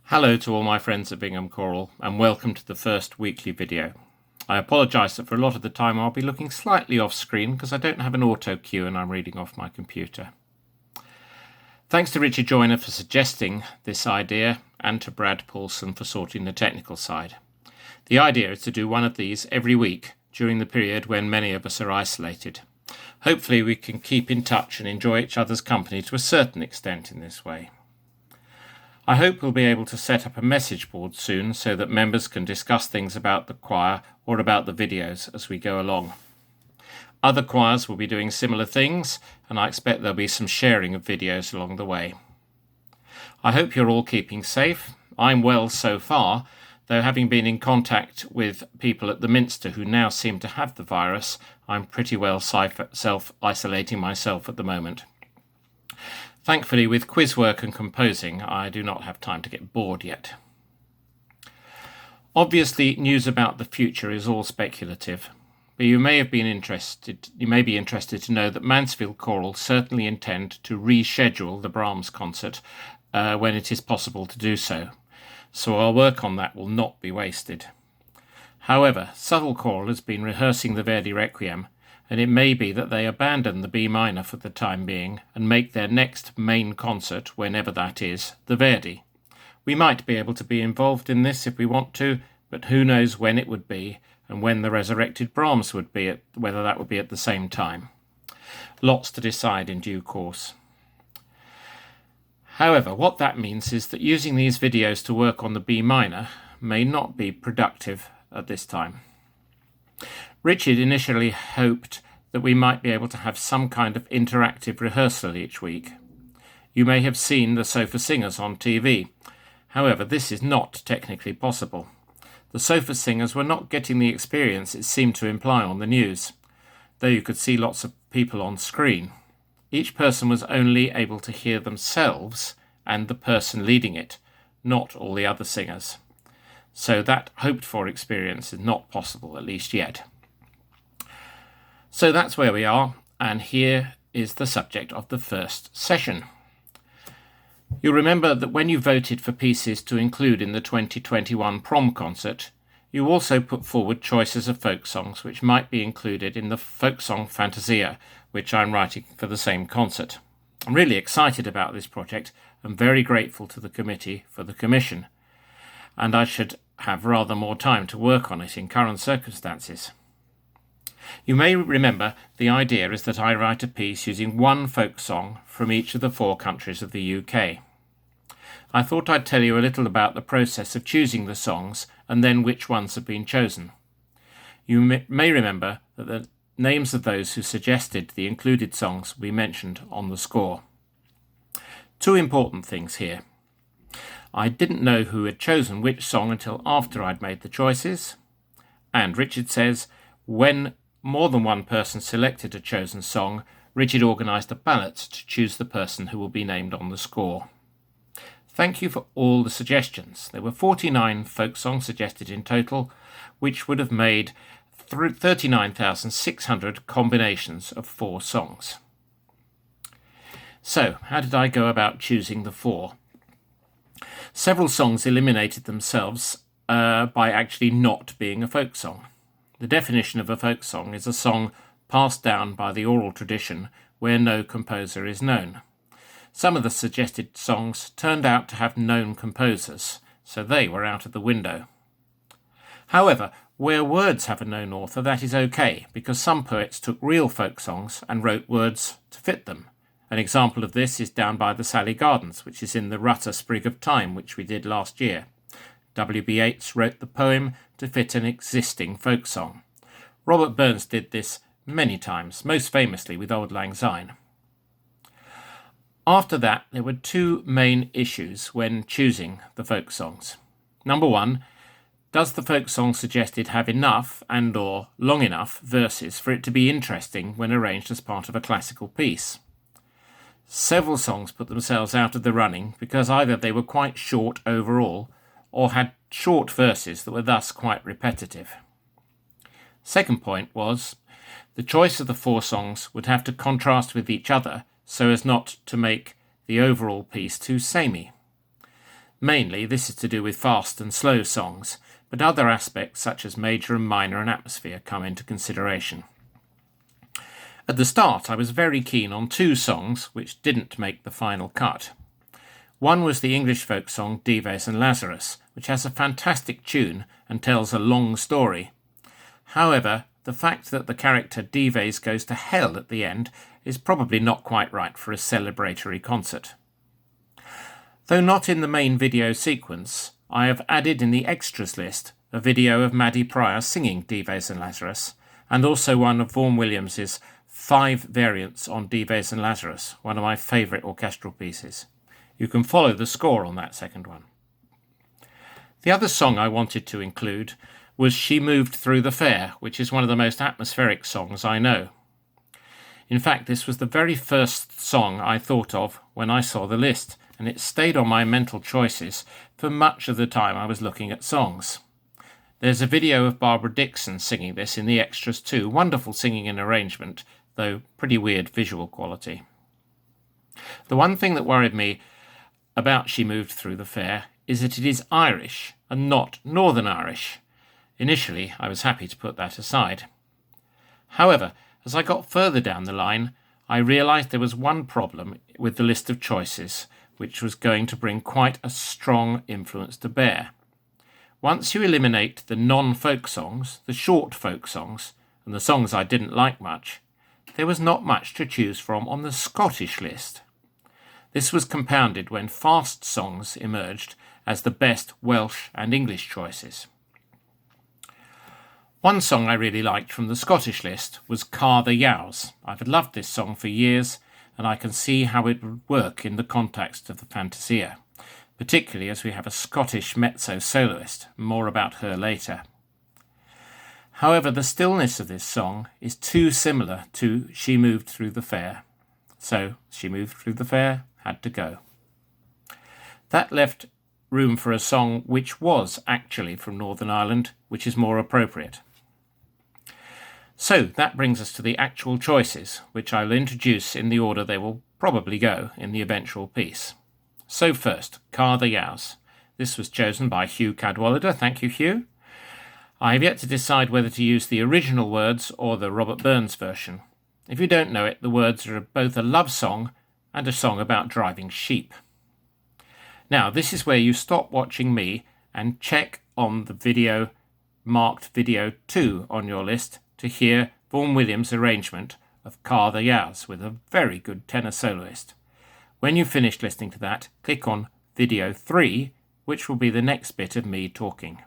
Hello to all my friends at Bingham Choral and welcome to the first weekly video. I apologise that for a lot of the time I'll be looking slightly off screen because I don't have an auto cue and I'm reading off my computer. Thanks to Richard Joyner for suggesting this idea and to Brad Paulson for sorting the technical side. The idea is to do one of these every week during the period when many of us are isolated. Hopefully we can keep in touch and enjoy each other's company to a certain extent in this way. I hope we'll be able to set up a message board soon so that members can discuss things about the choir or about the videos as we go along. Other choirs will be doing similar things, and I expect there'll be some sharing of videos along the way. I hope you're all keeping safe. I'm well so far, though having been in contact with people at the Minster who now seem to have the virus, I'm pretty well self-isolating myself at the moment. Thankfully, with quiz work and composing, I do not have time to get bored yet. Obviously, news about the future is all speculative, but you may be interested to know that Mansfield Choral certainly intend to reschedule the Brahms concert when it is possible to do so. So our work on that will not be wasted. However, Southall Choral has been rehearsing the Verdi Requiem, and it may be that they abandon the B minor for the time being and make their next main concert, whenever that is, the Verdi. We might be able to be involved in this if we want to, but who knows when it would be and when the resurrected Brahms would be, whether that would be at the same time. Lots to decide in due course. However, what that means is that using these videos to work on the B minor may not be productive at this time. Richard initially hoped that we might be able to have some kind of interactive rehearsal each week. You may have seen the Sofa Singers on TV. However, this is not technically possible. The Sofa Singers were not getting the experience it seemed to imply on the news, though you could see lots of people on screen. Each person was only able to hear themselves and the person leading it, not all the other singers. So that hoped-for experience is not possible, at least yet. So that's where we are, and here is the subject of the first session. You'll remember that when you voted for pieces to include in the 2021 prom concert, you also put forward choices of folk songs which might be included in the folk song Fantasia, which I'm writing for the same concert. I'm really excited about this project and very grateful to the committee for the commission, and I should have rather more time to work on it in current circumstances. You may remember the idea is that I write a piece using one folk song from each of the 4 countries of the UK. I thought I'd tell you a little about the process of choosing the songs and then which ones have been chosen. You may remember that the names of those who suggested the included songs will be mentioned on the score. 2 important things here. I didn't know who had chosen which song until after I'd made the choices, and Richard says when more than one person selected a chosen song, Richard organised a ballot to choose the person who will be named on the score. Thank you for all the suggestions. There were 49 folk songs suggested in total, which would have made 39,600 combinations of 4 songs. So, how did I go about choosing the 4? Several songs eliminated themselves by actually not being a folk song. The definition of a folk song is a song passed down by the oral tradition where no composer is known. Some of the suggested songs turned out to have known composers, so they were out of the window. However, where words have a known author, that is okay, because some poets took real folk songs and wrote words to fit them. An example of this is Down by the Sally Gardens, which is in the Rutter Sprig of Time, which we did last year. W.B. Yeats wrote the poem to fit an existing folk song. Robert Burns did this many times, most famously with Auld Lang Syne. After that, there were 2 main issues when choosing the folk songs. Number 1, does the folk song suggested have enough and/or long enough verses for it to be interesting when arranged as part of a classical piece? Several songs put themselves out of the running because either they were quite short overall or had short verses that were thus quite repetitive. Second point was, the choice of the 4 songs would have to contrast with each other so as not to make the overall piece too samey. Mainly this is to do with fast and slow songs, but other aspects such as major and minor and atmosphere come into consideration. At the start I was very keen on two songs which didn't make the final cut. One was the English folk song Dives and Lazarus, which has a fantastic tune and tells a long story. However, the fact that the character Dives goes to hell at the end is probably not quite right for a celebratory concert. Though not in the main video sequence, I have added in the extras list a video of Maddie Pryor singing Dives and Lazarus, and also one of Vaughan Williams's 5 variants on Dives and Lazarus, one of my favourite orchestral pieces. You can follow the score on that second one. The other song I wanted to include was She Moved Through the Fair, which is one of the most atmospheric songs I know. In fact, this was the very first song I thought of when I saw the list, and it stayed on my mental choices for much of the time I was looking at songs. There's a video of Barbara Dixon singing this in the extras too. Wonderful singing and arrangement, though pretty weird visual quality. The one thing that worried me about She Moved Through the Fair is that it is Irish and not Northern Irish. Initially, I was happy to put that aside. However, as I got further down the line, I realised there was one problem with the list of choices, which was going to bring quite a strong influence to bear. Once you eliminate the non-folk songs, the short folk songs, and the songs I didn't like much, there was not much to choose from on the Scottish list. This was compounded when fast songs emerged as the best Welsh and English choices. One song I really liked from the Scottish list was Car the Yows. I've loved this song for years, and I can see how it would work in the context of the Fantasia, particularly as we have a Scottish mezzo soloist. More about her later. However, the stillness of this song is too similar to She Moved Through the Fair, so She Moved Through the Fair had to go. That left room for a song which was actually from Northern Ireland, which is more appropriate. So that brings us to the actual choices, which I will introduce in the order they will probably go in the eventual piece. So first, Car the Yows. This was chosen by Hugh Cadwallader. Thank you, Hugh. I have yet to decide whether to use the original words or the Robert Burns version. If you don't know it, the words are both a love song and a song about driving sheep. Now, this is where you stop watching me and check on the video marked video 2 on your list to hear Vaughan Williams' arrangement of Car the Yows with a very good tenor soloist. When you've finished listening to that, click on video 3, which will be the next bit of me talking.